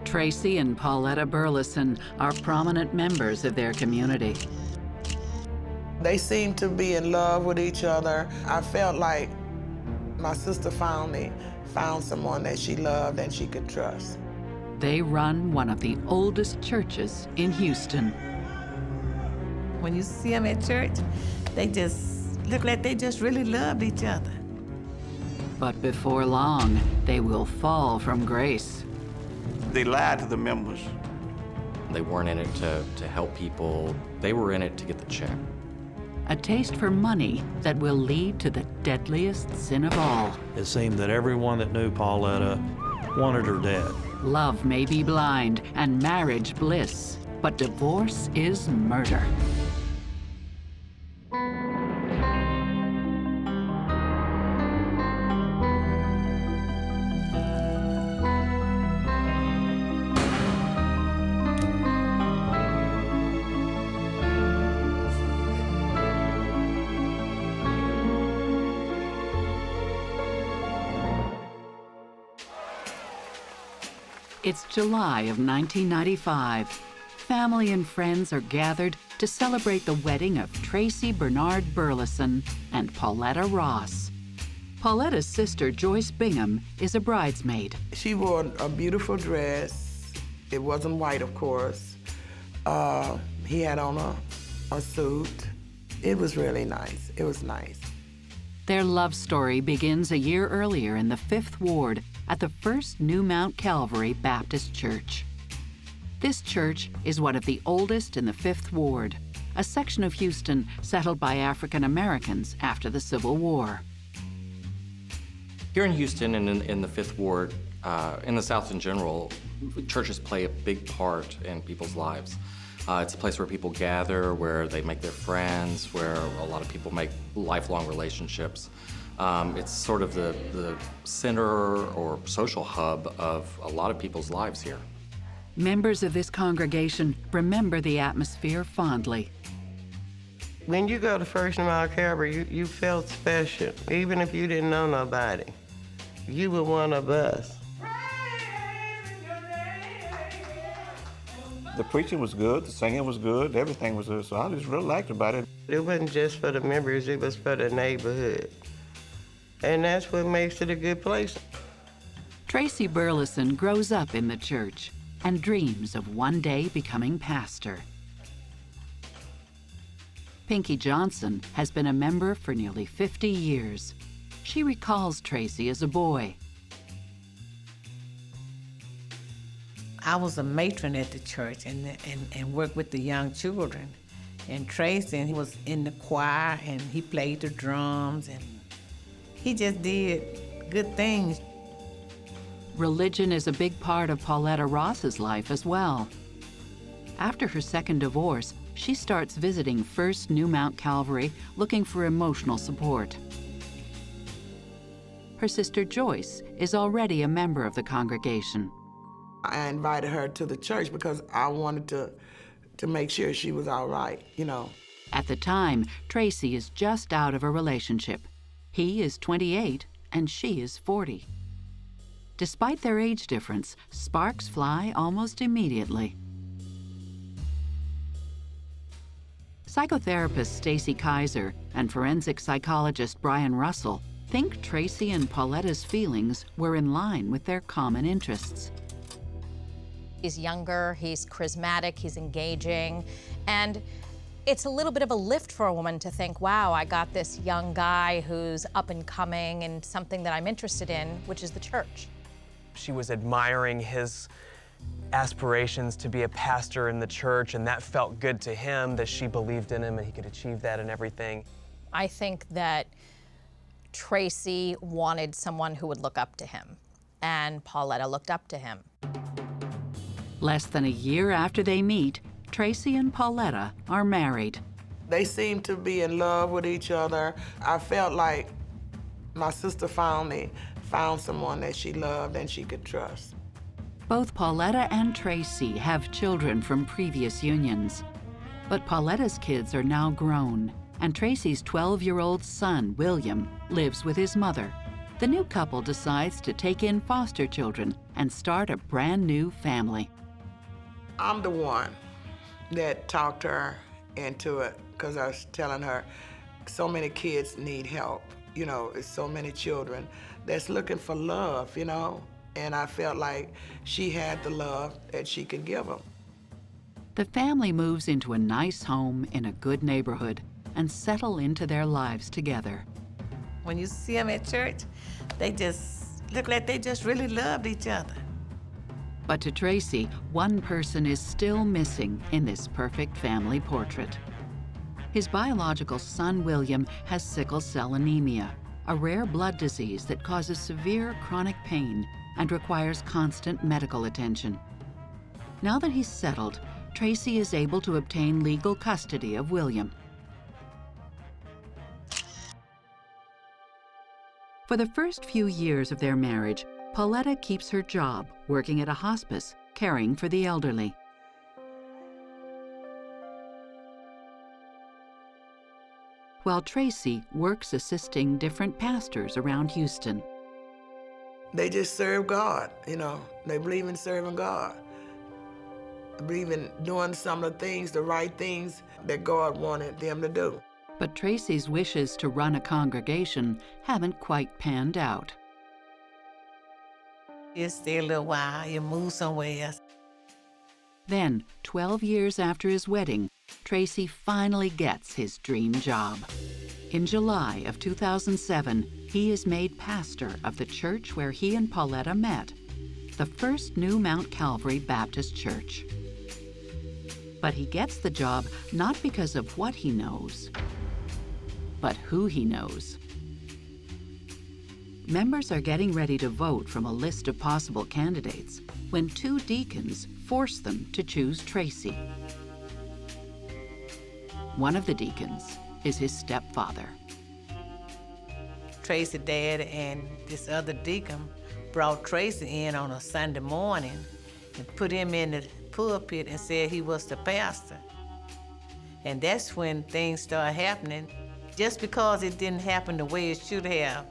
Tracy and Pauletta Burleson are prominent members of their community. They seemed to be in love with each other. I felt like my sister finally found someone that she loved and she could trust. They run one of the oldest churches in Houston. When you see them at church, they just look like they just really loved each other. But before long, they will fall from grace. They lied to the members. They weren't in it to help people. They were in it to get the check. A taste for money that will lead to the deadliest sin of all. It seemed that everyone that knew Pauletta wanted her dead. Love may be blind and marriage bliss, but divorce is murder. It's July of 1995. Family and friends are gathered to celebrate the wedding of Tracy Bernard Burleson and Pauletta Ross. Pauletta's sister, Joyce Bingham, is a bridesmaid. She wore a beautiful dress. It wasn't white, of course. He had on a suit. It was really nice. It was nice. Their love story begins a year earlier in the 5th Ward at the First New Mount Calvary Baptist Church. This church is one of the oldest in the 5th Ward, a section of Houston settled by African Americans after the Civil War. Here in Houston and in the 5th Ward, in the South in general, churches play a big part in people's lives. It's a place where people gather, where they make their friends, where a lot of people make lifelong relationships. It's sort of the center or social hub of a lot of people's lives here. Members of this congregation remember the atmosphere fondly. When you go to First New Mount Calvary, you felt special, even if you didn't know nobody. You were one of us. The preaching was good, the singing was good, everything was good, so I just really liked about it. It wasn't just for the members, it was for the neighborhood. And that's what makes it a good place. Tracy Burleson grows up in the church and dreams of one day becoming pastor. Pinky Johnson has been a member for nearly 50 years. She recalls Tracy as a boy. I was a matron at the church and worked with the young children. And Tracy, he was in the choir and he played the drums and he just did good things. Religion is a big part of Pauletta Ross's life as well. After her second divorce, she starts visiting First New Mount Calvary looking for emotional support. Her sister Joyce is already a member of the congregation. I invited her to the church because I wanted to make sure she was all right, you know. At the time, Tracy is just out of a relationship. He is 28 and she is 40. Despite their age difference, sparks fly almost immediately. Psychotherapist Stacy Kaiser and forensic psychologist Brian Russell think Tracy and Pauletta's feelings were in line with their common interests. He's younger, he's charismatic, he's engaging, and it's a little bit of a lift for a woman to think, wow, I got this young guy who's up and coming and something that I'm interested in, which is the church. She was admiring his aspirations to be a pastor in the church, and that felt good to him, that she believed in him and he could achieve that and everything. I think that Tracy wanted someone who would look up to him, and Pauletta looked up to him. Less than a year after they meet, Tracy and Pauletta are married. They seemed to be in love with each other. I felt like my sister finally found someone that she loved and she could trust. Both Pauletta and Tracy have children from previous unions. But Pauletta's kids are now grown, and Tracy's 12-year-old son, William, lives with his mother. the new couple decides to take in foster children and start a brand new family. I'm the one that talked her into it because I was telling her so many kids need help. You know, it's so many children that's looking for love, you know, and I felt like she had the love that she could give them. The family moves into a nice home in a good neighborhood and settle into their lives together. When you see them at church, they just look like they just really loved each other. But to Tracy, one person is still missing in this perfect family portrait. His biological son, William, has sickle cell anemia, a rare blood disease that causes severe chronic pain and requires constant medical attention. Now that he's settled, Tracy is able to obtain legal custody of William. For the first few years of their marriage, Pauletta keeps her job working at a hospice, caring for the elderly. While Tracy works assisting different pastors around Houston. They just serve God, you know. They believe in serving God. They believe in doing some of the things, the right things that God wanted them to do. But Tracy's wishes to run a congregation haven't quite panned out. You stay a little while, you move somewhere else. Then, 12 years after his wedding, Tracy finally gets his dream job. In July of 2007, he is made pastor of the church where he and Pauletta met, the First New Mount Calvary Baptist Church. But he gets the job not because of what he knows, but who he knows. Members are getting ready to vote from a list of possible candidates when two deacons force them to choose Tracy. One of the deacons is his stepfather. Tracy's dad and this other deacon brought Tracy in on a Sunday morning and put him in the pulpit and said he was the pastor. And that's when things started happening, just because it didn't happen the way it should have.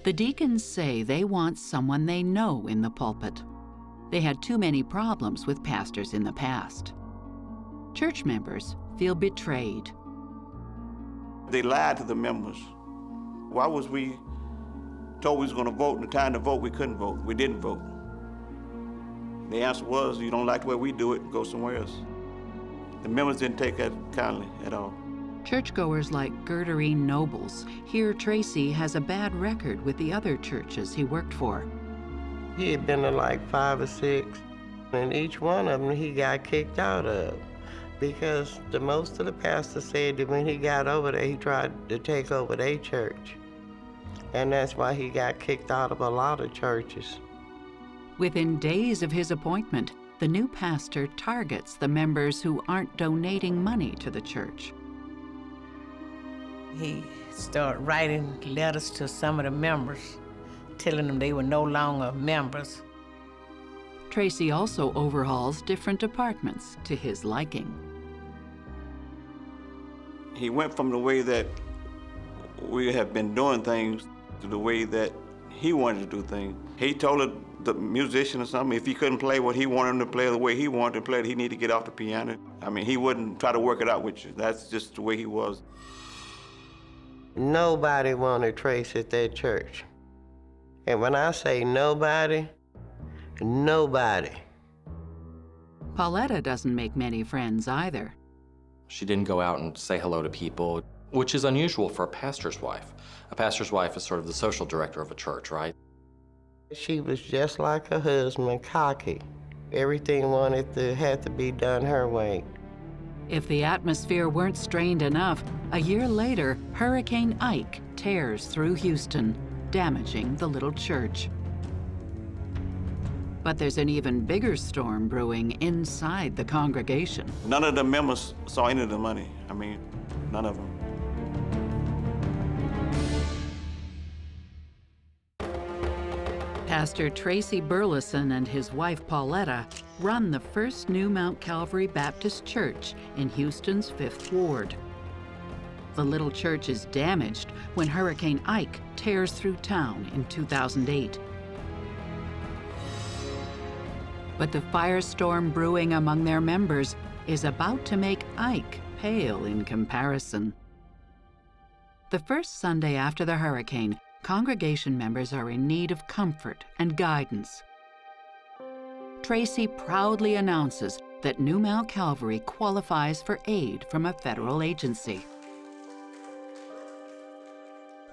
The deacons say they want someone they know in the pulpit. They had too many problems with pastors in the past. Church members feel betrayed. They lied to the members. Why was we told we was gonna vote, and the time to vote, we couldn't vote. We didn't vote. The answer was, you don't like the way we do it, go somewhere else. The members didn't take that kindly at all. Churchgoers like Gerderine Nobles hear Tracy has a bad record with the other churches he worked for. He had been to like 5 or 6, and each one of them he got kicked out of because most of the pastors said that when he got over there, he tried to take over their church. And that's why he got kicked out of a lot of churches. Within days of his appointment, the new pastor targets the members who aren't donating money to the church. He started writing letters to some of the members, telling them they were no longer members. Tracy also overhauls different departments to his liking. He went from the way that we have been doing things to the way that he wanted to do things. He told the musician or something, if he couldn't play what he wanted him to play the way he wanted to play it, he needed to get off the piano. I mean, he wouldn't try to work it out with you. That's just the way he was. Nobody wanted Tracy at that church. And when I say nobody, nobody. Pauletta doesn't make many friends either. She didn't go out and say hello to people, which is unusual for a pastor's wife. A pastor's wife is sort of the social director of a church, right? She was just like her husband, cocky. Everything had to be done her way. If the atmosphere weren't strained enough, a year later, Hurricane Ike tears through Houston, damaging the little church. But there's an even bigger storm brewing inside the congregation. None of the members saw any of the money. I mean, none of them. Pastor Tracy Burleson and his wife Pauletta run the First New Mount Calvary Baptist Church in Houston's 5th Ward. The little church is damaged when Hurricane Ike tears through town in 2008. But the firestorm brewing among their members is about to make Ike pale in comparison. The first Sunday after the hurricane, congregation members are in need of comfort and guidance. Tracy proudly announces that New Mount Calvary qualifies for aid from a federal agency.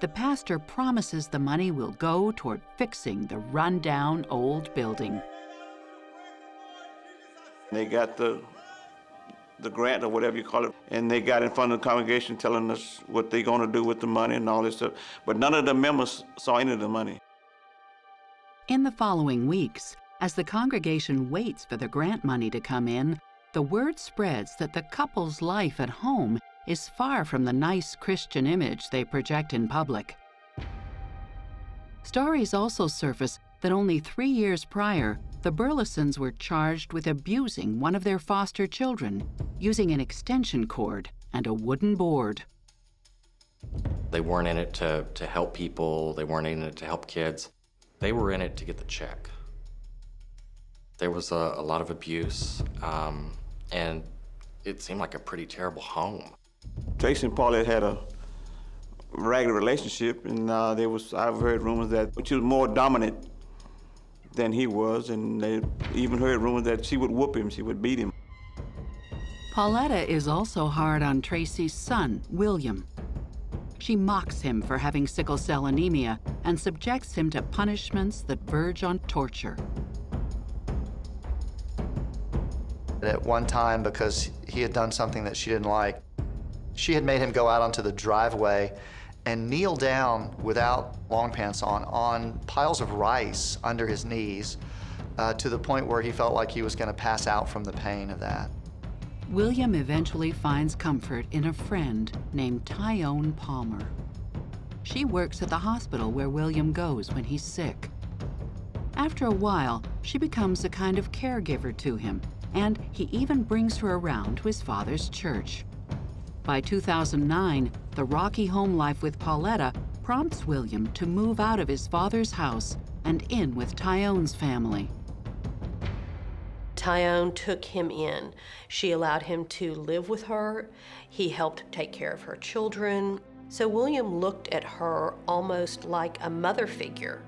The pastor promises the money will go toward fixing the run-down old building. They got the grant or whatever you call it, and they got in front of the congregation telling us what they're going to do with the money and all this stuff. But none of the members saw any of the money. In the following weeks, as the congregation waits for the grant money to come in, the word spreads that the couple's life at home is far from the nice Christian image they project in public. Stories also surface that only 3 years prior, the Burlesons were charged with abusing one of their foster children using an extension cord and a wooden board. They weren't in it to help people. They weren't in it to help kids. They were in it to get the check. There was a lot of abuse, and it seemed like a pretty terrible home. Tracy and Paulette had a ragged relationship, and I've heard rumors that she was more dominant than he was, and they even heard rumors that she would whoop him, she would beat him. Pauletta is also hard on Tracy's son, William. She mocks him for having sickle cell anemia and subjects him to punishments that verge on torture. At one time, because he had done something that she didn't like, she had made him go out onto the driveway and kneel down without long pants on piles of rice under his knees to the point where he felt like he was going to pass out from the pain of that. William eventually finds comfort in a friend named Tyone Palmer. She works at the hospital where William goes when he's sick. After a while, she becomes a kind of caregiver to him, and he even brings her around to his father's church. By 2009, the rocky home life with Pauletta prompts William to move out of his father's house and in with Tyone's family. Tyone took him in. She allowed him to live with her. He helped take care of her children. So William looked at her almost like a mother figure.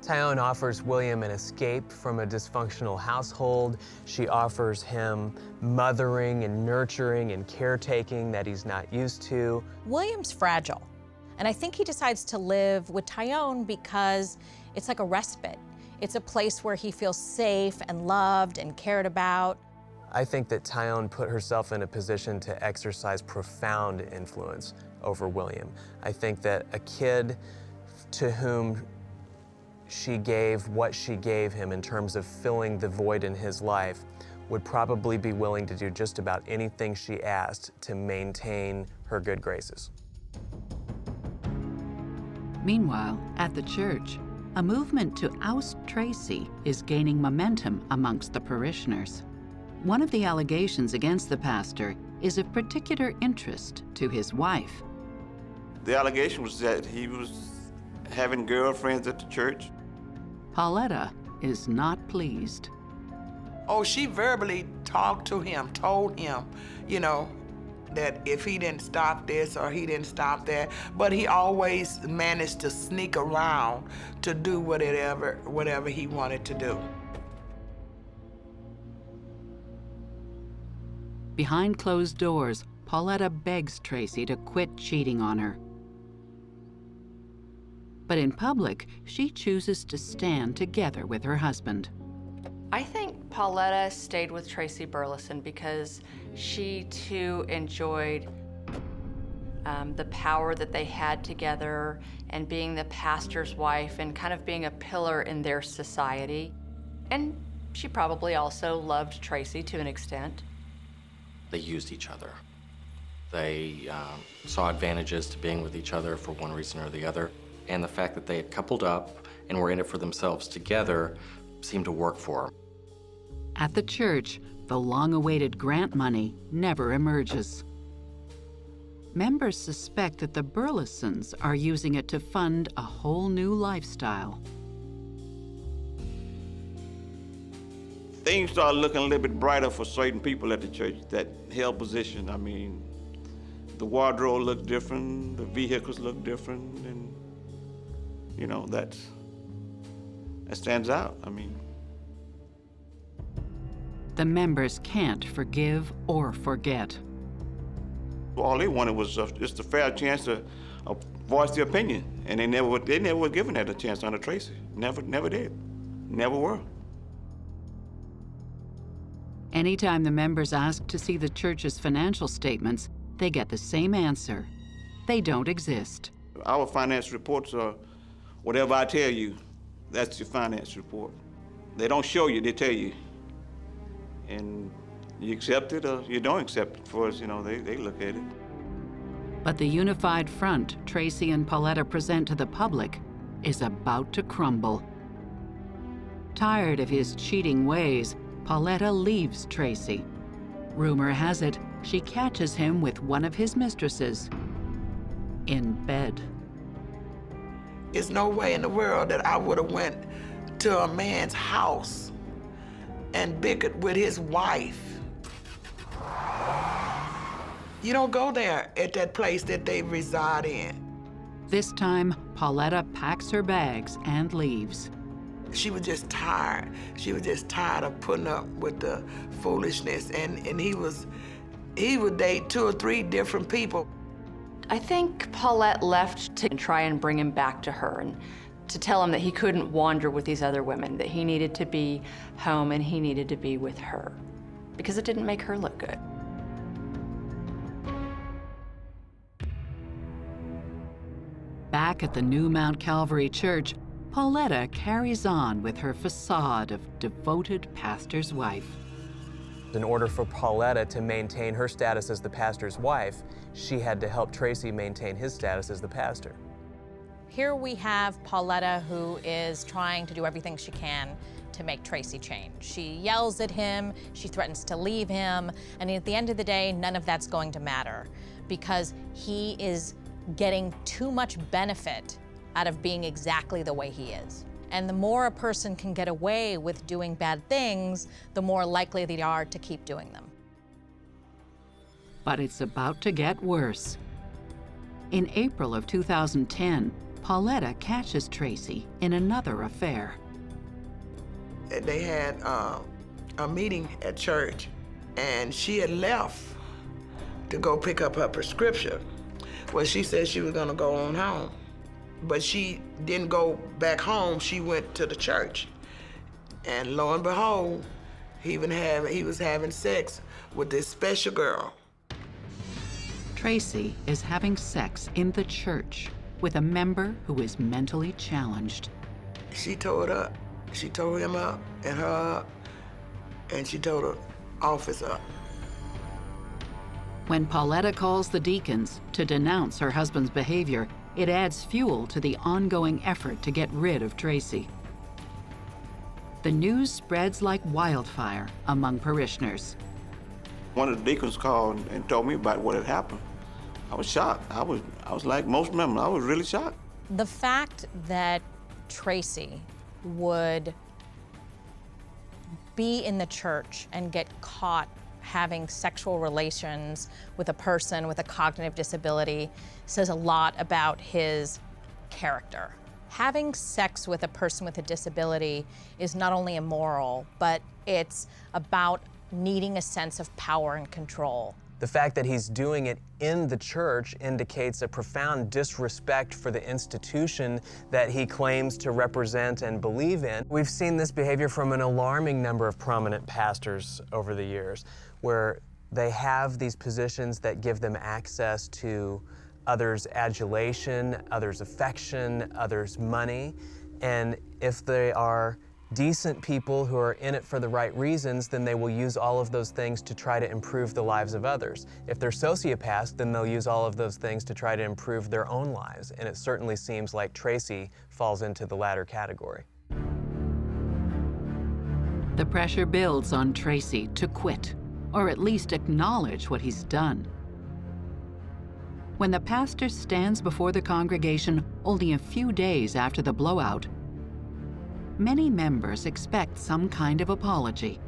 Tyone offers William an escape from a dysfunctional household. She offers him mothering and nurturing and caretaking that he's not used to. William's fragile, and I think he decides to live with Tyone because it's like a respite. It's a place where he feels safe and loved and cared about. I think that Tyone put herself in a position to exercise profound influence over William. I think that a kid to whom she gave what she gave him in terms of filling the void in his life would probably be willing to do just about anything she asked to maintain her good graces. Meanwhile, at the church, a movement to oust Tracy is gaining momentum amongst the parishioners. One of the allegations against the pastor is of particular interest to his wife. The allegation was that he was having girlfriends at the church. Pauletta is not pleased. Oh, she verbally talked to him, told him, that if he didn't stop this or he didn't stop that, but he always managed to sneak around to do whatever he wanted to do. Behind closed doors, Pauletta begs Tracy to quit cheating on her. But in public, she chooses to stand together with her husband. I think Pauletta stayed with Tracy Burleson because she too enjoyed the power that they had together and being the pastor's wife and kind of being a pillar in their society. And she probably also loved Tracy to an extent. They used each other. They saw advantages to being with each other for one reason or the other. And the fact that they had coupled up and were in it for themselves together seemed to work for them. At the church, the long-awaited grant money never emerges. members suspect that the Burlesons are using it to fund a whole new lifestyle. Things started looking a little bit brighter for certain people at the church that held position. I mean, the wardrobe looked different, the vehicles looked different, and you know, that stands out. I mean, The members can't forgive or forget. all they wanted was just a fair chance to voice their opinion, and they never were given that a chance under Tracy. Never did. Never were. Anytime the members ask to see the church's financial statements, they get the same answer. They don't exist. Our finance reports are whatever I tell you, that's your finance report. They don't show you, they tell you. And you accept it or you don't accept it. For us, you know, they look at it. But the unified front Tracy and Pauletta present to the public is about to crumble. Tired of his cheating ways, Pauletta leaves Tracy. Rumor has it she catches him with one of his mistresses in bed. There's no way in the world that I would have went to a man's house and bickered with his wife. You don't go there at that place that they reside in. This time, Pauletta packs her bags and leaves. She was just tired. She was just tired of putting up with the foolishness, and he would date 2 or 3 different people. I think Paulette left to try and bring him back to her and to tell him that he couldn't wander with these other women, that he needed to be home and he needed to be with her, because it didn't make her look good. Back at the new Mount Calvary Church, Pauletta carries on with her facade of devoted pastor's wife. In order for Pauletta to maintain her status as the pastor's wife, she had to help Tracy maintain his status as the pastor. Here we have Pauletta, who is trying to do everything she can to make Tracy change. She yells at him, she threatens to leave him, and at the end of the day, none of that's going to matter because he is getting too much benefit out of being exactly the way he is. And the more a person can get away with doing bad things, the more likely they are to keep doing them. But it's about to get worse. In April of 2010, Pauletta catches Tracy in another affair. They had a meeting at church, and she had left to go pick up her prescription. Well, she said she was gonna go on home, but she didn't go back home. She went to the church, and lo and behold, he was having sex with this special girl. Tracy is having sex in the church with a member who is mentally challenged. She tore him up and her up, and she tore the office up. When Pauletta calls the deacons to denounce her husband's behavior, it adds fuel to the ongoing effort to get rid of Tracy. The news spreads like wildfire among parishioners. One of the deacons called and told me about what had happened. I was shocked. I was like most members, I was really shocked. The fact that Tracy would be in the church and get caught having sexual relations with a person with a cognitive disability says a lot about his character. Having sex with a person with a disability is not only immoral, but it's about needing a sense of power and control. The fact that he's doing it in the church indicates a profound disrespect for the institution that he claims to represent and believe in. We've seen this behavior from an alarming number of prominent pastors over the years, where they have these positions that give them access to others' adulation, others' affection, others' money, and if they are decent people who are in it for the right reasons, then they will use all of those things to try to improve the lives of others. If they're sociopaths, then they'll use all of those things to try to improve their own lives. And it certainly seems like Tracy falls into the latter category. The pressure builds on Tracy to quit, or at least acknowledge what he's done. When the pastor stands before the congregation only a few days after the blowout, many members expect some kind of apology.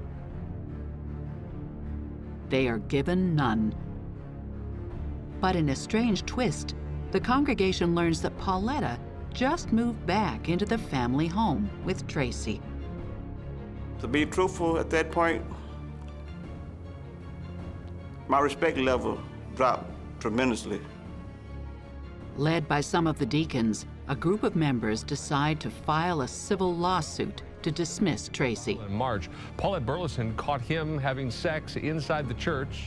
They are given none. But in a strange twist, the congregation learns that Pauletta just moved back into the family home with Tracy. To be truthful, at that point, my respect level dropped tremendously. Led by some of the deacons, a group of members decide to file a civil lawsuit to dismiss Tracy. In March, Pauletta Burleson caught him having sex inside the church.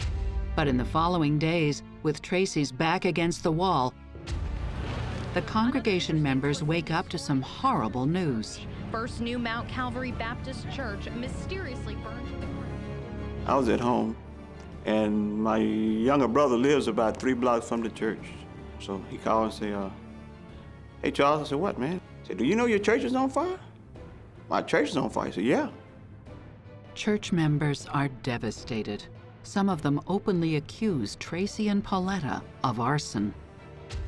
But in the following days, with Tracy's back against the wall, the congregation members wake up to some horrible news. First New Mount Calvary Baptist Church mysteriously burned to the ground. I was at home, and my younger brother lives about 3 blocks from the church. So he called and said, hey, Charles. I said, what, man? He said, do you know your church is on fire? My church is on fire. I said, yeah. Church members are devastated. Some of them openly accuse Tracy and Pauletta of arson,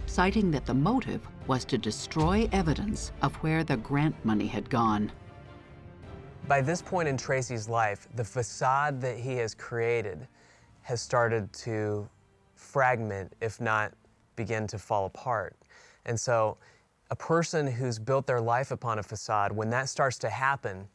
citing that the motive was to destroy evidence of where the grant money had gone. By this point in Tracy's life, the facade that he has created has started to fragment, if not begin to fall apart. And so a person who's built their life upon a facade, when that starts to happen,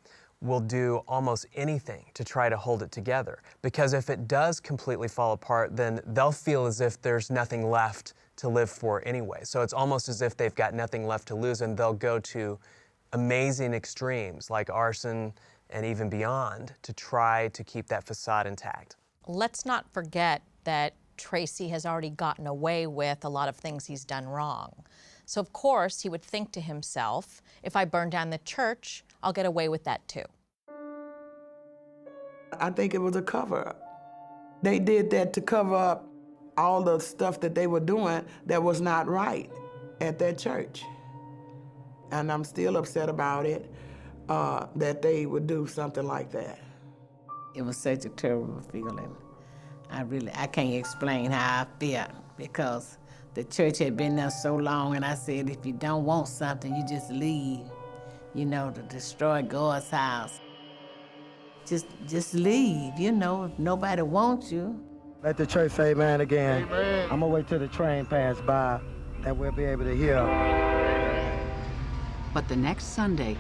will do almost anything to try to hold it together. Because if it does completely fall apart, then they'll feel as if there's nothing left to live for anyway. So it's almost as if they've got nothing left to lose, and they'll go to amazing extremes like arson and even beyond to try to keep that facade intact. Let's not forget that Tracy has already gotten away with a lot of things he's done wrong. So of course he would think to himself, if I burn down the church, I'll get away with that too. I think it was a cover-up. They did that to cover up all the stuff that they were doing that was not right at that church. And I'm still upset about it, that they would do something like that. It was such a terrible feeling. I can't explain how I felt, because the church had been there so long, and I said, if you don't want something, you just leave, you know, to destroy God's house. Just leave, you know, if nobody wants you. Let the church say amen again. Amen. I'm gonna wait till the train pass by, that we'll be able to hear. But the next Sunday,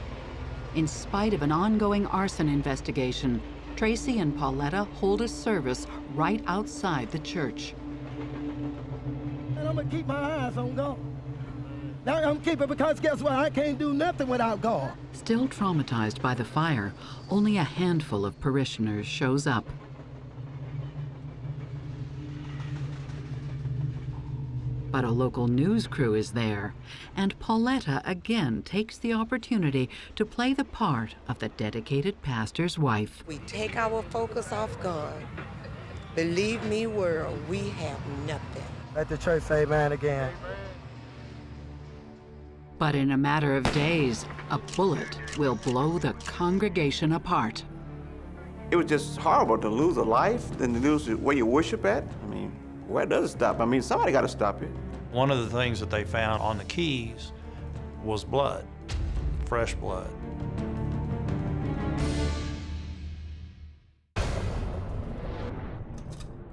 in spite of an ongoing arson investigation, Tracy and Pauletta hold a service right outside the church. And I'm gonna keep my eyes on God. Now I'm keeping, because guess what? I can't do nothing without God. Still traumatized by the fire, only a handful of parishioners shows up. But a local news crew is there, and Pauletta again takes the opportunity to play the part of the dedicated pastor's wife. We take our focus off God. Believe me, world, we have nothing. Let the church say amen again. But in a matter of days, a bullet will blow the congregation apart. It was just horrible to lose a life and to lose where you worship at. I mean, where does it stop? I mean, somebody got to stop it. One of the things that they found on the keys was blood, fresh blood.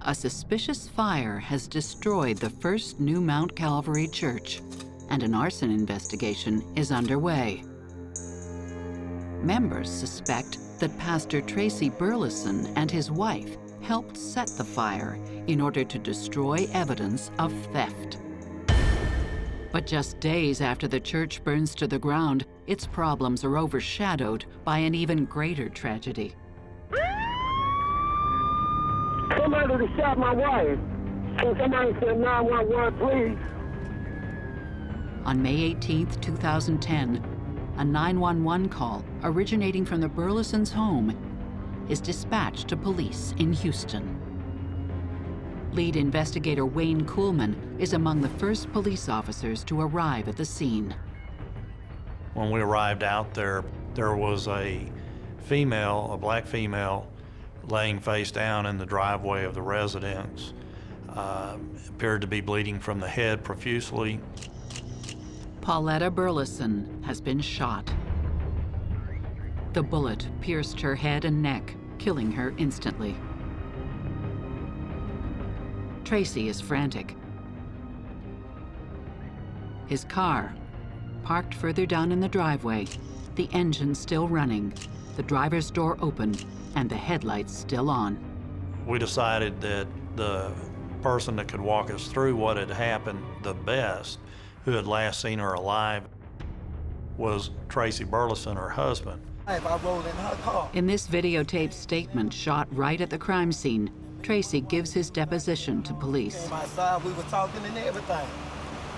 A suspicious fire has destroyed the First New Mount Calvary Church, and an arson investigation is underway. Members suspect that Pastor Tracy Burleson and his wife helped set the fire in order to destroy evidence of theft. But just days after the church burns to the ground, its problems are overshadowed by an even greater tragedy. Somebody shot my wife. Can somebody send 911, please? On May 18, 2010, a 911 call originating from the Burlesons' home is dispatched to police in Houston. Lead investigator Wayne Kuhlman is among the first police officers to arrive at the scene. When we arrived out there, there was a female, a black female, laying face down in the driveway of the residence. Appeared to be bleeding from the head profusely. Pauletta Burleson has been shot. The bullet pierced her head and neck, killing her instantly. Tracy is frantic. His car, parked further down in the driveway, the engine still running, the driver's door open, and the headlights still on. We decided that the person that could walk us through what had happened the best, who had last seen her alive, was Tracy Burleson, her husband. If I rolled in her car. In this videotaped statement shot right at the crime scene, Tracy gives his deposition to police. Came outside, we were talking and everything.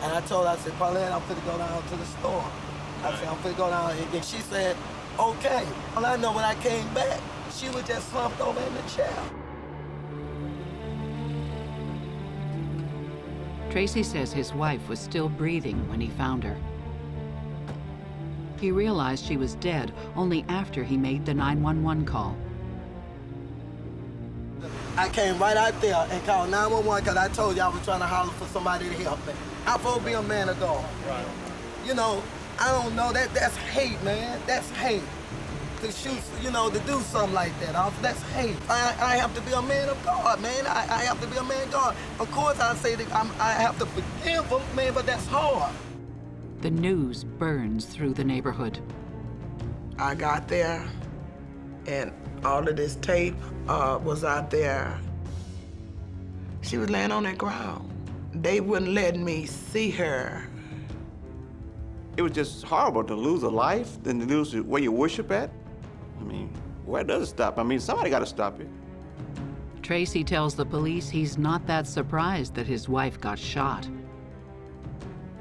And I told her, I said, Paulette, I'm finna go down to the store. I said, I'm finna go down, and she said, okay. All I know, when I came back, she was just slumped over in the chair. Tracy says his wife was still breathing when he found her. He realized she was dead only after he made the 911 call. I came right out there and called 911 because I told you I was trying to holler for somebody to help me. I'm supposed to be a man of God. Right. You know, I don't know, that's hate, man. That's hate. To shoot, you know, to do something like that, that's hate. I have to be a man of God, man. I have to be a man of God. Of course, I say that I have to forgive him, man, but that's hard. The news burns through the neighborhood. I got there, and all of this tape was out there. She was laying on the ground. They wouldn't let me see her. It was just horrible to lose a life, then to lose where you worship at. I mean, where does it stop? I mean, somebody got to stop it. Tracy tells the police he's not that surprised that his wife got shot.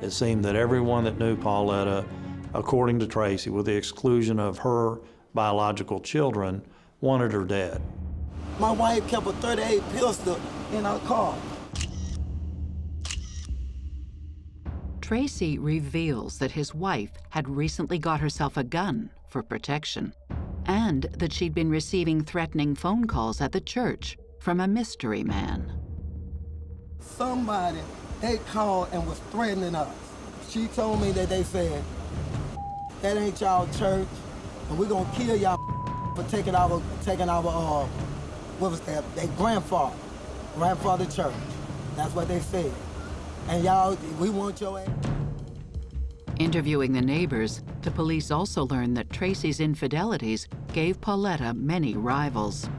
It seemed that everyone that knew Pauletta, according to Tracy, with the exclusion of her biological children, wanted her dead. My wife kept a .38 pistol in her car. Tracy reveals that his wife had recently got herself a gun for protection, and that she'd been receiving threatening phone calls at the church from a mystery man. Somebody, they called and was threatening us. She told me that they said, that ain't y'all church, and we're gonna kill y'all for taking our what was that, their grandfather church. That's what they said. And y'all, we want your ass. Interviewing the neighbors, the police also learned that Tracy's infidelities gave Pauletta many rivals.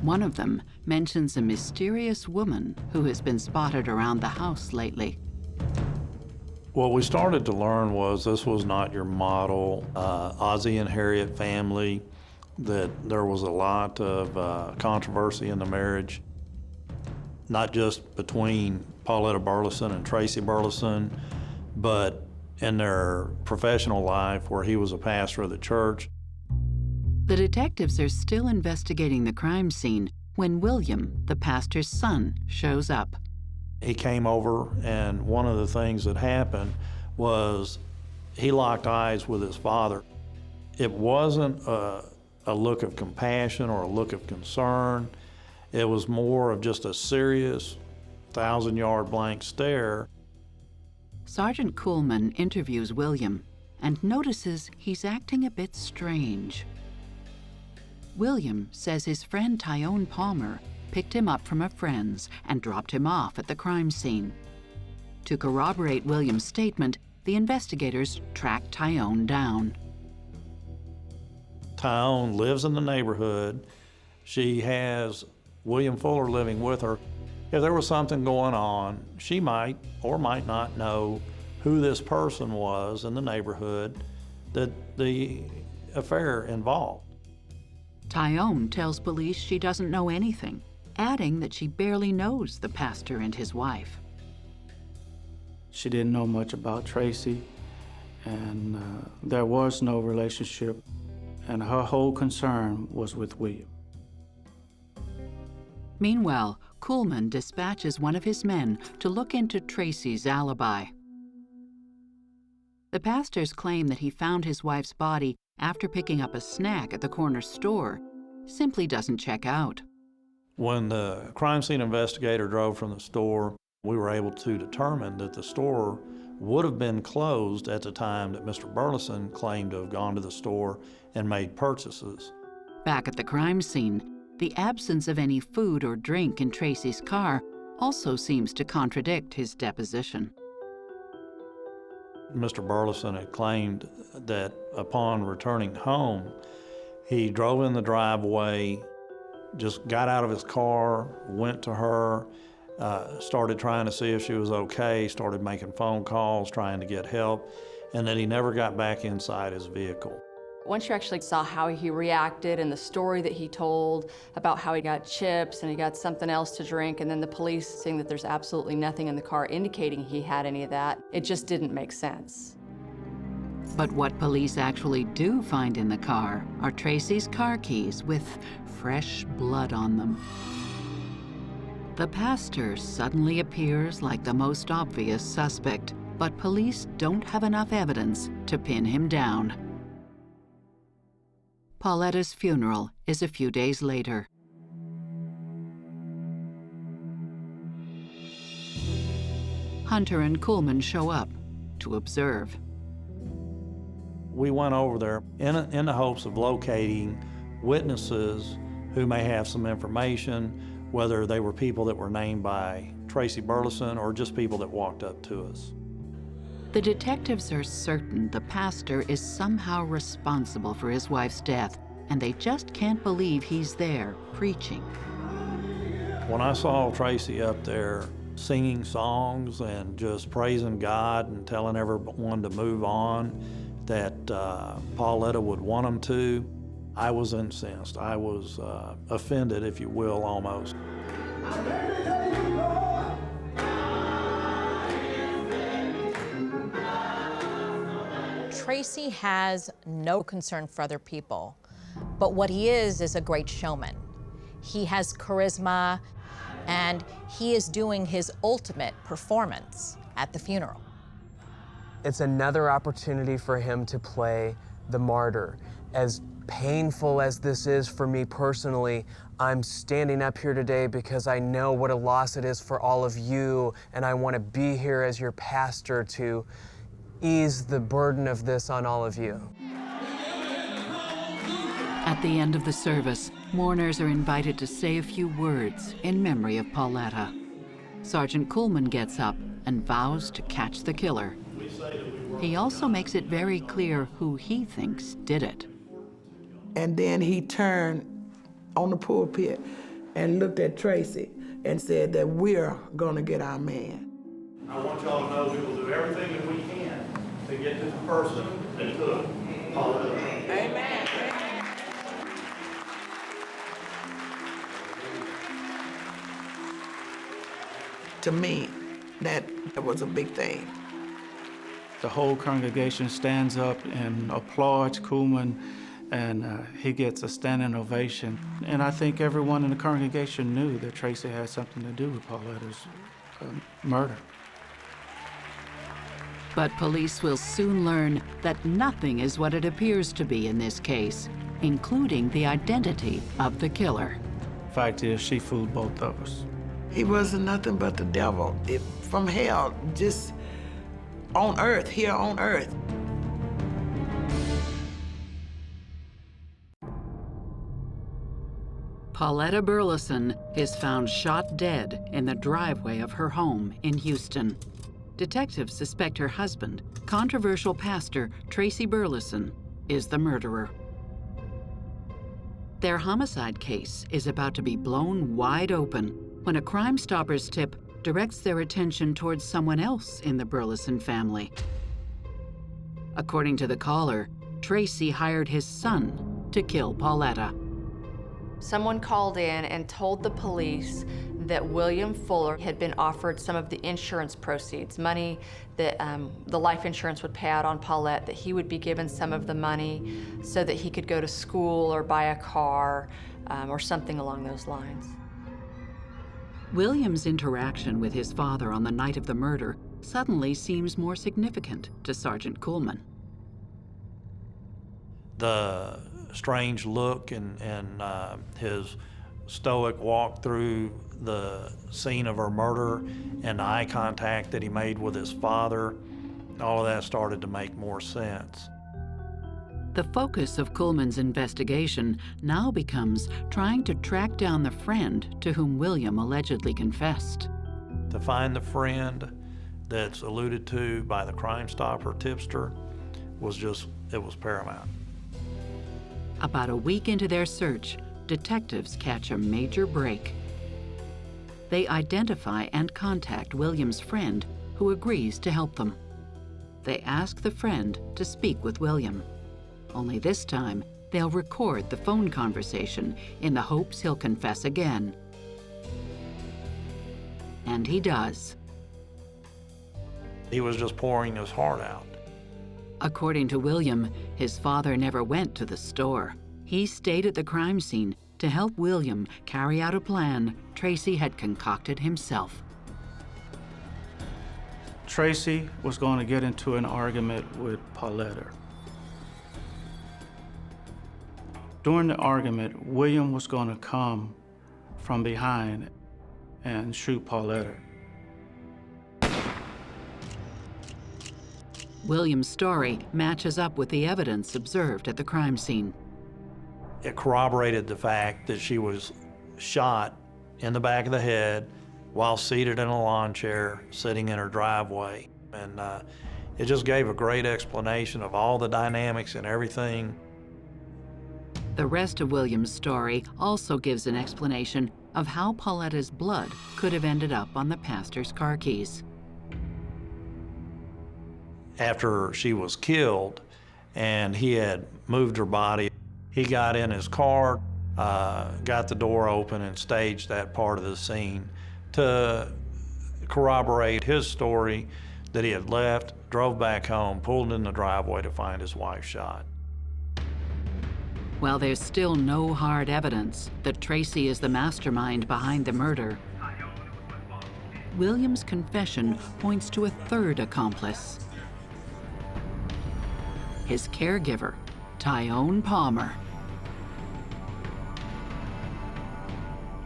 One of them mentions a mysterious woman who has been spotted around the house lately. What we started to learn was this was not your model Ozzie and Harriet family, that there was a lot of controversy in the marriage, not just between Pauletta Burleson and Tracy Burleson, but in their professional life where he was a pastor of the church. The detectives are still investigating the crime scene when William, the pastor's son, shows up. He came over, and one of the things that happened was he locked eyes with his father. It wasn't a look of compassion or a look of concern. It was more of just a serious 1,000-yard blank stare. Sergeant Kuhlman interviews William and notices he's acting a bit strange. William says his friend Tyone Palmer picked him up from a friend's and dropped him off at the crime scene. To corroborate William's statement, the investigators track Tyone down. Tyone lives in the neighborhood. She has William Fuller living with her. If there was something going on, she might or might not know who this person was in the neighborhood that the affair involved. Tyone tells police she doesn't know anything, adding that she barely knows the pastor and his wife. She didn't know much about Tracy, and there was no relationship, and her whole concern was with William. Meanwhile, Kuhlman dispatches one of his men to look into Tracy's alibi. The pastor's claim that he found his wife's body after picking up a snack at the corner store simply doesn't check out. When the crime scene investigator drove from the store, we were able to determine that the store would have been closed at the time that Mr. Burleson claimed to have gone to the store and made purchases. Back at the crime scene, the absence of any food or drink in Tracy's car also seems to contradict his deposition. Mr. Burleson had claimed that upon returning home, he drove in the driveway, just got out of his car, went to her, started trying to see if she was okay, started making phone calls, trying to get help, and that he never got back inside his vehicle. Once you actually saw how he reacted and the story that he told about how he got chips and he got something else to drink, and then the police saying that there's absolutely nothing in the car indicating he had any of that, it just didn't make sense. But what police actually do find in the car are Tracy's car keys with fresh blood on them. The pastor suddenly appears like the most obvious suspect, but police don't have enough evidence to pin him down. Pauletta's funeral is a few days later. Hunter and Kuhlman show up to observe. We went over there in the hopes of locating witnesses who may have some information, whether they were people that were named by Tracy Burleson or just people that walked up to us. The detectives are certain the pastor is somehow responsible for his wife's death, and they just can't believe he's there preaching. When I saw Tracy up there singing songs and just praising God and telling everyone to move on, that Pauletta would want them to, I was incensed. I was offended, if you will, almost. Tracy has no concern for other people, but what he is a great showman. He has charisma, and he is doing his ultimate performance at the funeral. It's another opportunity for him to play the martyr. As painful as this is for me personally, I'm standing up here today because I know what a loss it is for all of you, and I want to be here as your pastor to ease the burden of this on all of you. At the end of the service, mourners are invited to say a few words in memory of Pauletta. Sergeant Kuhlman gets up and vows to catch the killer. He also makes it very clear who he thinks did it. And then he turned on the pulpit and looked at Tracy and said that we're gonna get our man. I want y'all to know we will do everything that we can to get to the person that took Pauletta. Amen. To me, that was a big thing. The whole congregation stands up and applauds Kuhlman, and he gets a standing ovation. And I think everyone in the congregation knew that Tracy had something to do with Pauletta's murder. But police will soon learn that nothing is what it appears to be in this case, including the identity of the killer. Fact is, she fooled both of us. He wasn't nothing but the devil from hell, just on earth, here on earth. Pauletta Burleson is found shot dead in the driveway of her home in Houston. Detectives suspect her husband, controversial pastor Tracy Burleson, is the murderer. Their homicide case is about to be blown wide open when a Crime Stoppers tip directs their attention towards someone else in the Burleson family. According to the caller, Tracy hired his son to kill Pauletta. Someone called in and told the police that William Fuller had been offered some of the insurance proceeds, money that the life insurance would pay out on Paulette, that he would be given some of the money so that he could go to school or buy a car or something along those lines. William's interaction with his father on the night of the murder suddenly seems more significant to Sergeant Kuhlman. The strange look and his stoic walk through the scene of her murder and the eye contact that he made with his father, all of that started to make more sense. The focus of Kuhlman's investigation now becomes trying to track down the friend to whom William allegedly confessed. To find the friend that's alluded to by the Crime Stopper tipster it was paramount. About a week into their search, detectives catch a major break. They identify and contact William's friend, who agrees to help them. They ask the friend to speak with William. Only this time, they'll record the phone conversation in the hopes he'll confess again. And he does. He was just pouring his heart out. According to William, his father never went to the store. He stayed at the crime scene to help William carry out a plan Tracy had concocted himself. Tracy was going to get into an argument with Pauletta. During the argument, William was going to come from behind and shoot Pauletta. William's story matches up with the evidence observed at the crime scene. It corroborated the fact that she was shot in the back of the head while seated in a lawn chair sitting in her driveway. And it just gave a great explanation of all the dynamics and everything. The rest of William's story also gives an explanation of how Pauletta's blood could have ended up on the pastor's car keys. After she was killed and he had moved her body, he got in his car, got the door open and staged that part of the scene to corroborate his story that he had left, drove back home, pulled in the driveway to find his wife shot. While there's still no hard evidence that Tracy is the mastermind behind the murder, William's confession points to a third accomplice. His caregiver, Tyone Palmer.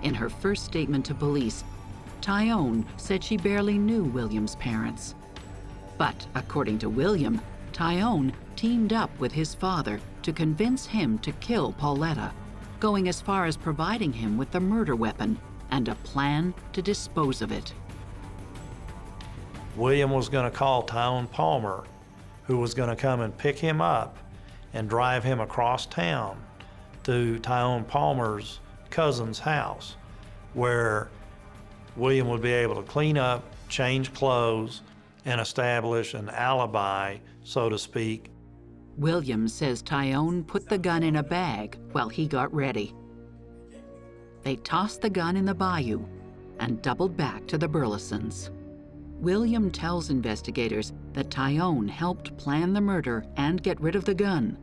In her first statement to police, Tyone said she barely knew William's parents. But according to William, Tyone teamed up with his father to convince him to kill Pauletta, going as far as providing him with the murder weapon and a plan to dispose of it. William was going to call Tyone Palmer, who was going to come and pick him up and drive him across town to Tyone Palmer's cousin's house, where William would be able to clean up, change clothes, and establish an alibi, so to speak. William says Tyone put the gun in a bag while he got ready. They tossed the gun in the bayou and doubled back to the Burlesons. William tells investigators that Tyone helped plan the murder and get rid of the gun,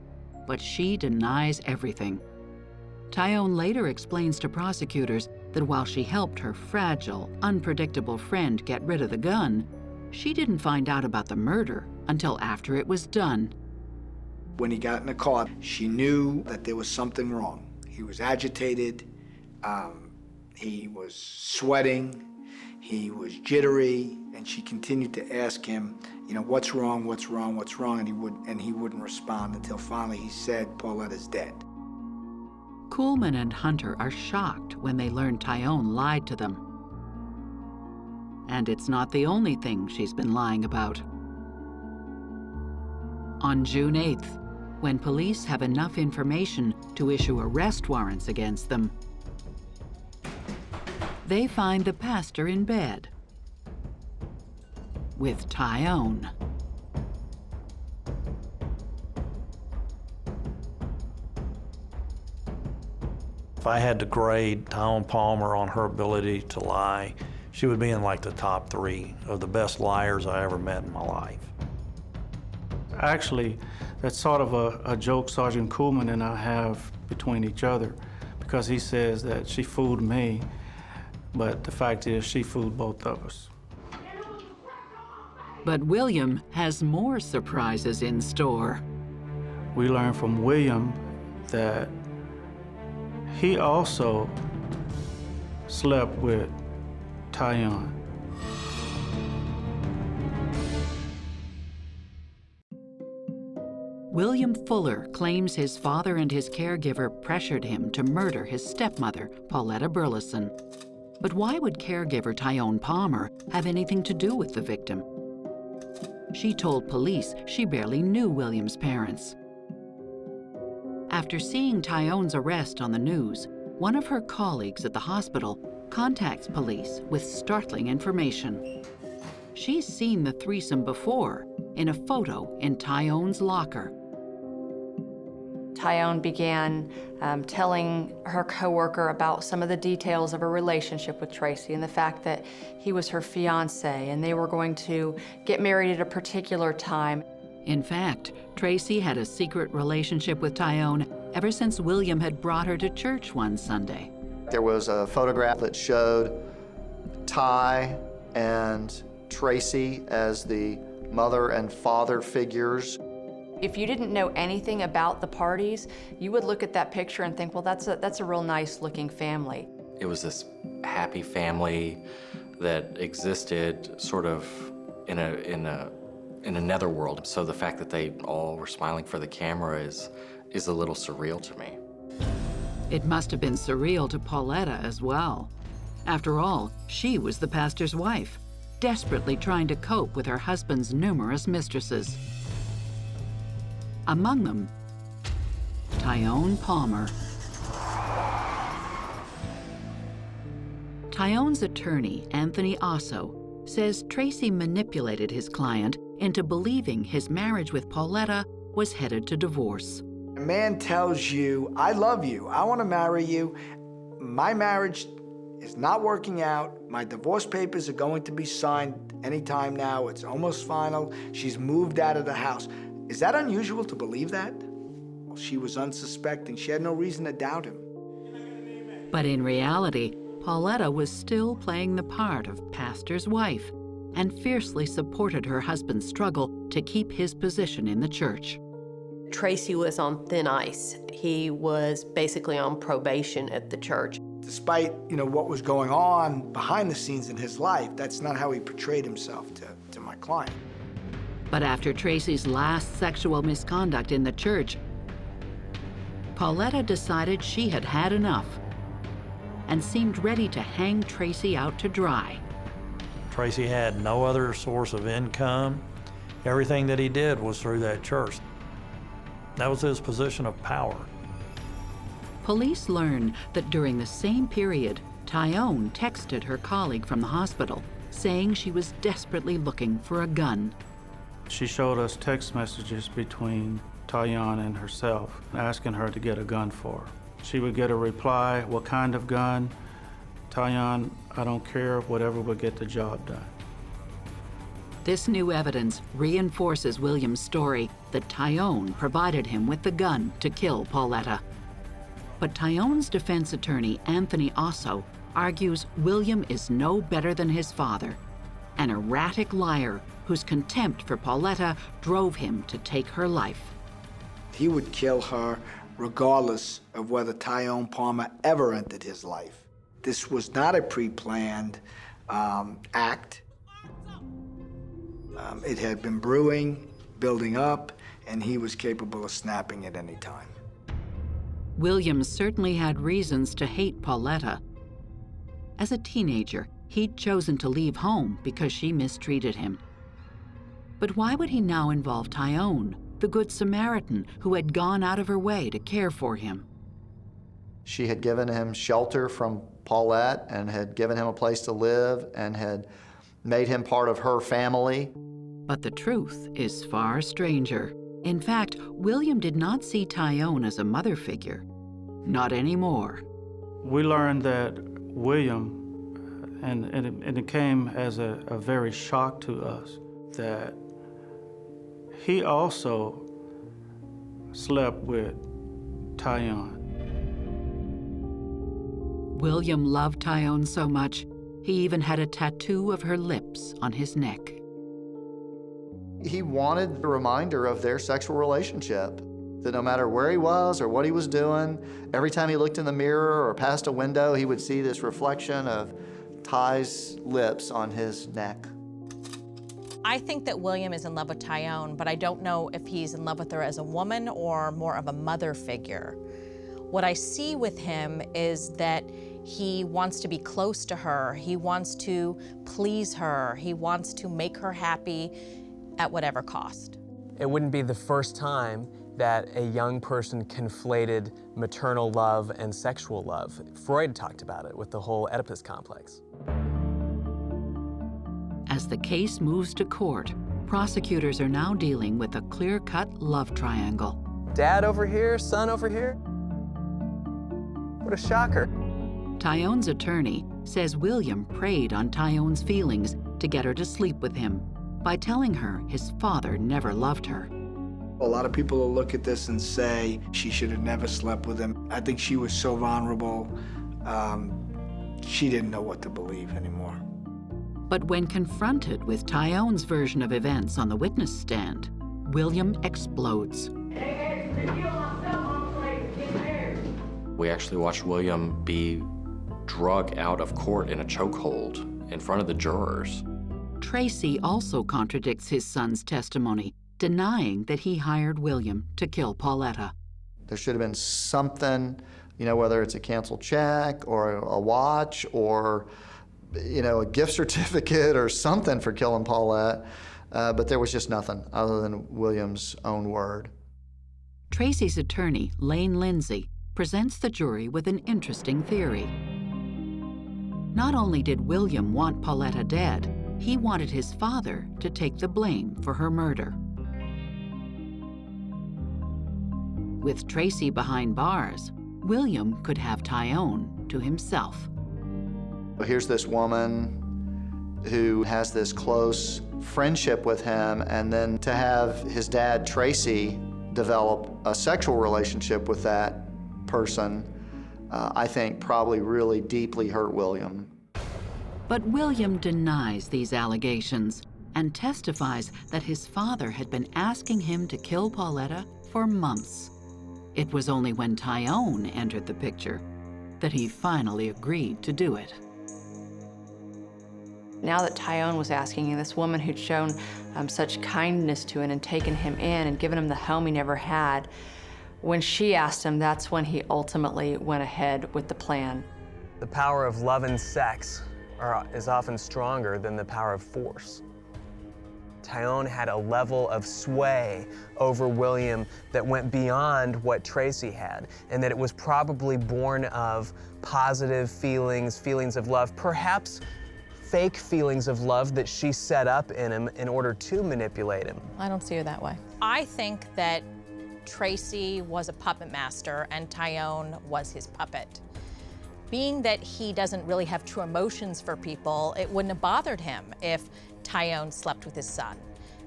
but she denies everything. Tyone later explains to prosecutors that while she helped her fragile, unpredictable friend get rid of the gun, she didn't find out about the murder until after it was done. When he got in the car, she knew that there was something wrong. He was agitated, he was sweating, he was jittery, and she continued to ask him, you know, what's wrong, what's wrong, what's wrong, and he wouldn't respond until finally he said, Pauletta's dead. Kuhlman and Hunter are shocked when they learn Tyone lied to them. And it's not the only thing she's been lying about. On June 8th, when police have enough information to issue arrest warrants against them, they find the pastor in bed with Tyone. If I had to grade Tyone Palmer on her ability to lie, she would be in like the top 3 of the best liars I ever met in my life. Actually, that's sort of a joke Sergeant Kuhlman and I have between each other, because he says that she fooled me, but the fact is she fooled both of us. But William has more surprises in store. We learned from William that he also slept with Tyone. William Fuller claims his father and his caregiver pressured him to murder his stepmother, Pauletta Burleson. But why would caregiver Tyone Palmer have anything to do with the victim? She told police she barely knew William's parents. After seeing Tyone's arrest on the news, one of her colleagues at the hospital contacts police with startling information. She's seen the threesome before in a photo in Tyone's locker. Tyone began telling her coworker about some of the details of her relationship with Tracy and the fact that he was her fiance and they were going to get married at a particular time. In fact, Tracy had a secret relationship with Tyone ever since William had brought her to church one Sunday. There was a photograph that showed Ty and Tracy as the mother and father figures. If you didn't know anything about the parties, you would look at that picture and think, well, that's a real nice looking family. It was this happy family that existed sort of in a netherworld. So the fact that they all were smiling for the camera is a little surreal to me. It must have been surreal to Pauletta as well. After all, she was the pastor's wife, desperately trying to cope with her husband's numerous mistresses. Among them, Tyone Palmer. Tyone's attorney, Anthony Osso, says Tracy manipulated his client into believing his marriage with Pauletta was headed to divorce. A man tells you, I love you, I want to marry you, my marriage is not working out, my divorce papers are going to be signed anytime now, it's almost final, she's moved out of the house. Is that unusual to believe that? Well, she was unsuspecting, she had no reason to doubt him. But in reality, Pauletta was still playing the part of pastor's wife and fiercely supported her husband's struggle to keep his position in the church. Tracy was on thin ice. He was basically on probation at the church. Despite, what was going on behind the scenes in his life, that's not how he portrayed himself to my client. But after Tracy's last sexual misconduct in the church, Pauletta decided she had had enough and seemed ready to hang Tracy out to dry. Tracy had no other source of income. Everything that he did was through that church. That was his position of power. Police learned that during the same period, Tyone texted her colleague from the hospital, saying she was desperately looking for a gun. She showed us text messages between Tyone and herself, asking her to get a gun for her. She would get a reply, what kind of gun? Tyone, I don't care, whatever will get the job done. This new evidence reinforces William's story that Tyone provided him with the gun to kill Pauletta. But Tyone's defense attorney, Anthony Osso, argues William is no better than his father, an erratic liar whose contempt for Pauletta drove him to take her life. He would kill her regardless of whether Tyone Palmer ever entered his life. This was not a pre-planned act. It had been brewing, building up, and he was capable of snapping at any time. William certainly had reasons to hate Pauletta. As a teenager, he'd chosen to leave home because she mistreated him. But why would he now involve Tyone, the Good Samaritan who had gone out of her way to care for him? She had given him shelter from Paulette and had given him a place to live and had made him part of her family. But the truth is far stranger. In fact, William did not see Tyone as a mother figure. Not anymore. We learned that William, and it came as a very shock to us, that he also slept with Tyone. William loved Tyone so much, he even had a tattoo of her lips on his neck. He wanted a reminder of their sexual relationship. That no matter where he was or what he was doing, every time he looked in the mirror or past a window, he would see this reflection of Ty's lips on his neck. I think that William is in love with Tyone, but I don't know if he's in love with her as a woman or more of a mother figure. What I see with him is that he wants to be close to her. He wants to please her. He wants to make her happy at whatever cost. It wouldn't be the first time that a young person conflated maternal love and sexual love. Freud talked about it with the whole Oedipus complex. As the case moves to court, prosecutors are now dealing with a clear-cut love triangle. Dad over here, son over here. What a shocker. Tyone's attorney says William preyed on Tyone's feelings to get her to sleep with him by telling her his father never loved her. A lot of people will look at this and say she should have never slept with him. I think she was so vulnerable, she didn't know what to believe anymore. But when confronted with Tyone's version of events on the witness stand, William explodes. We actually watched William be drug out of court in a chokehold in front of the jurors. Tracy also contradicts his son's testimony, denying that he hired William to kill Pauletta. There should have been something, whether it's a canceled check or a watch or, a gift certificate or something for killing Paulette, but there was just nothing other than William's own word. Tracy's attorney, Lane Lindsay, presents the jury with an interesting theory. Not only did William want Pauletta dead, he wanted his father to take the blame for her murder. With Tracy behind bars, William could have Tyone to himself. Here's this woman who has this close friendship with him, and then to have his dad, Tracy, develop a sexual relationship with that person, I think probably really deeply hurt William. But William denies these allegations and testifies that his father had been asking him to kill Pauletta for months. It was only when Tyone entered the picture that he finally agreed to do it. Now that Tyone was asking, this woman who'd shown such kindness to him and taken him in and given him the home he never had, when she asked him, that's when he ultimately went ahead with the plan. The power of love and sex is often stronger than the power of force. Tyone had a level of sway over William that went beyond what Tracy had, and that it was probably born of positive feelings of love, perhaps fake feelings of love that she set up in him in order to manipulate him. I don't see her that way. I think that Tracy was a puppet master and Tyone was his puppet. Being that he doesn't really have true emotions for people, it wouldn't have bothered him if Tyone slept with his son.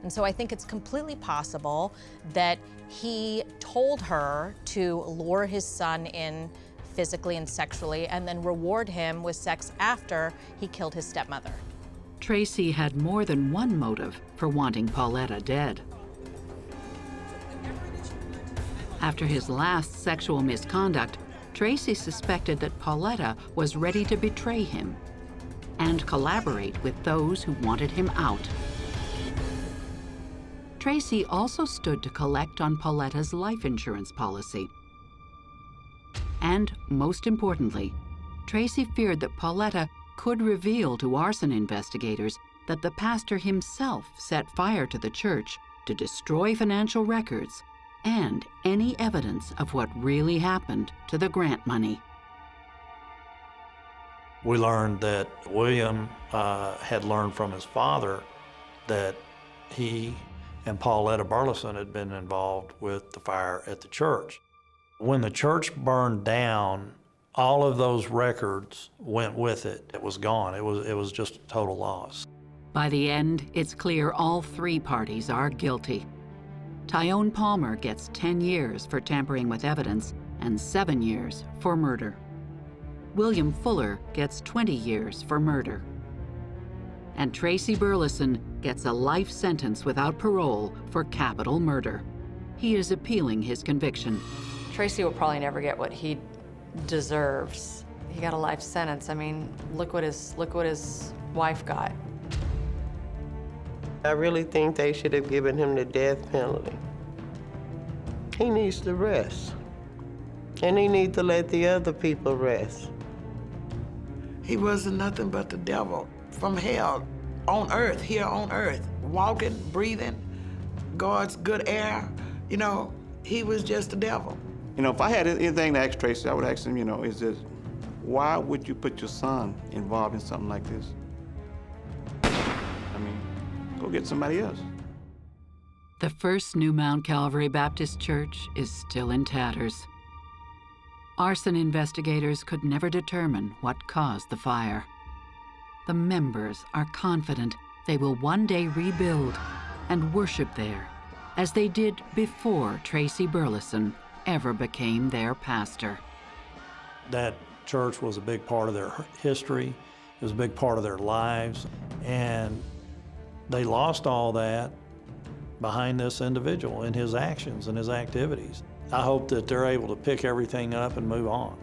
And so I think it's completely possible that he told her to lure his son in physically and sexually and then reward him with sex after he killed his stepmother. Tracy had more than one motive for wanting Pauletta dead. After his last sexual misconduct, Tracy suspected that Pauletta was ready to betray him and collaborate with those who wanted him out. Tracy also stood to collect on Pauletta's life insurance policy. And most importantly, Tracy feared that Pauletta could reveal to arson investigators that the pastor himself set fire to the church to destroy financial records and any evidence of what really happened to the grant money. We learned that William had learned from his father that he and Pauletta Burleson had been involved with the fire at the church. When the church burned down, all of those records went with it. It was gone. It was just a total loss. By the end, it's clear all three parties are guilty. Tyone Palmer gets 10 years for tampering with evidence and 7 years for murder. William Fuller gets 20 years for murder. And Tracy Burleson gets a life sentence without parole for capital murder. he is appealing his conviction. Tracy will probably never get what he deserves. He got a life sentence. I mean, look what his wife got. I really think they should have given him the death penalty. He needs to rest. And he needs to let the other people rest. He wasn't nothing but the devil from hell, on earth, here on earth, walking, breathing, God's good air. You know, he was just the devil. You know, if I had anything to ask Tracy, I would ask him, you know, is this, why would you put your son involved in something like this? I mean, go get somebody else. The First New Mount Calvary Baptist Church is still in tatters. Arson investigators could never determine what caused the fire. The members are confident they will one day rebuild and worship there, as they did before Tracy Burleson ever became their pastor. That church was a big part of their history. It was a big part of their lives. And they lost all that behind this individual and his actions and his activities. I hope that they're able to pick everything up and move on.